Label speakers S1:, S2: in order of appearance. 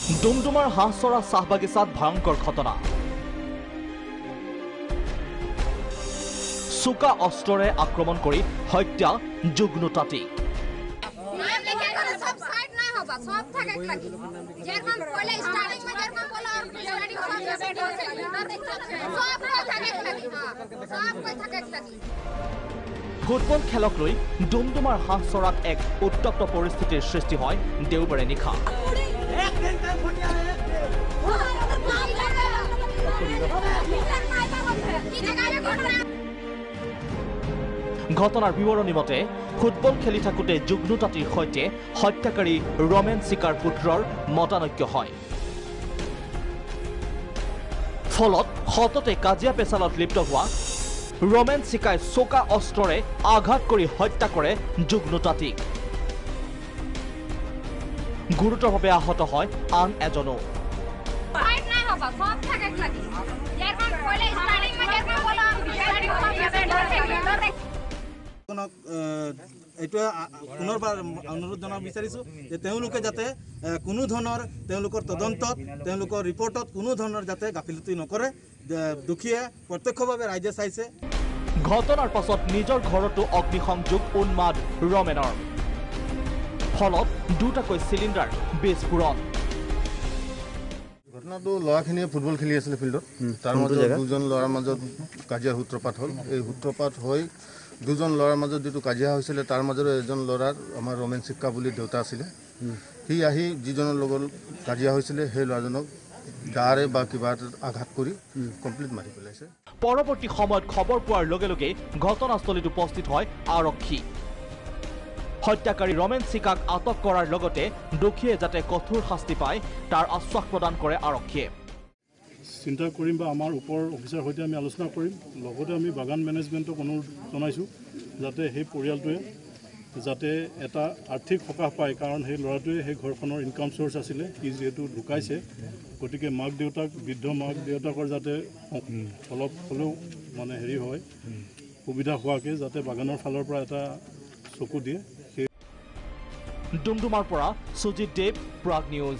S1: ডুমডুমাৰ হাঁহচৰা চাহ বাগিচাত ভয়ংকৰ ঘটনা। চোকা অস্ত্ৰৰে আক্ৰমণ কৰি হত্যা যুগ্নতাঁতি। ফুটবল খেলক লৈ ডুমডুমাৰ হাঁহচৰাত এক উত্তপ্ত পৰিস্থিতিৰ সৃষ্টি হয় দেওবাৰে নিশা। ঘটনাৰ বিৱৰণী মতে ফুটবল খেলি থাকোঁতে যুগ্নতাঁতিৰ সৈতে হত্যাকাৰী ৰমেন চিকাৰ পুত্ৰৰ মতানৈক্য হয়। ফলত সততে কাজিয়া পেচালত লিপ্ত হোৱা ৰমেন চিকাই চোকা অস্ত্ৰৰে আঘাত কৰি হত্যা কৰে যুগ্নতাঁতিক। গুৰুতৰভাৱে আহত হয় আন এজনো।
S2: এইটোৱে পুনৰবাৰ অনুৰোধ জনাব বিচাৰিছোঁ যে তেওঁলোকে যাতে কোনো ধৰণৰ তেওঁলোকৰ তদন্তত তেওঁলোকৰ ৰিপৰ্টত কোনো ধৰণৰ যাতে গাফিলতি নকৰে। দুখীয়ে প্ৰত্যক্ষভাৱে ৰাইজে চাইছে।
S1: ঘটনাৰ পাছত নিজৰ ঘৰতো অগ্নিসংযোগ উন্মাদ ৰমেনৰ। ফলত দুটাকৈ চিলিণ্ডাৰ বিস্ফোৰণ।
S3: ঘটনাটো ল'ৰাখিনিয়ে ফুটবল খেলি আছিলে ফিল্ডত। তাৰ মাজত দুজন ল'ৰাৰ মাজত কাজিয়াৰ সূত্ৰপাত হ'ল। এই সূত্ৰপাত হৈ দুজন ল'ৰাৰ মাজত যিটো কাজিয়া হৈছিলে তাৰ মাজৰে এজন ল'ৰাৰ আমাৰ ৰমেন চিক্কা বুলি দেউতা আছিলে। সি আহি যিজনৰ লগত কাজিয়া হৈছিলে সেই ল'ৰাজনক গাৰে বা কিবা এটা আঘাত কৰি কমপ্লিট মাৰি পেলাইছে।
S1: পৰৱৰ্তী সময়ত খবৰ পোৱাৰ লগে লগে ঘটনাস্থলীত উপস্থিত হয় আৰক্ষী। হত্যাকাৰী ৰমেন চিকাক আটক কৰাৰ লগতে দোষীয়ে যাতে কঠোৰ শাস্তি পায় তাৰ আশ্বাস প্ৰদান কৰে আৰক্ষীয়ে।
S4: চিন্তা কৰিম বা আমাৰ ওপৰ অফিচাৰ সৈতে আমি আলোচনা কৰিম। লগতে আমি বাগান মেনেজমেণ্টক অনুৰোধ জনাইছোঁ যাতে সেই পৰিয়ালটোৱে যাতে এটা আৰ্থিক সকাহ পায়, কাৰণ সেই ল'ৰাটোৱে সেই ঘৰখনৰ ইনকাম চ'ৰ্চ আছিলে। সি যিহেতু ঢুকাইছে, গতিকে মাক দেউতাক বৃদ্ধ মাক দেউতাকৰ যাতে অলপ হ'লেও মানে হেৰি হয় সুবিধা হোৱাকৈ যাতে বাগানৰ ফালৰ পৰা এটা চকু দিয়ে।
S1: ডুমডুমাৰ পৰা সুজিত দেৱ, প্ৰাগ নিউজ।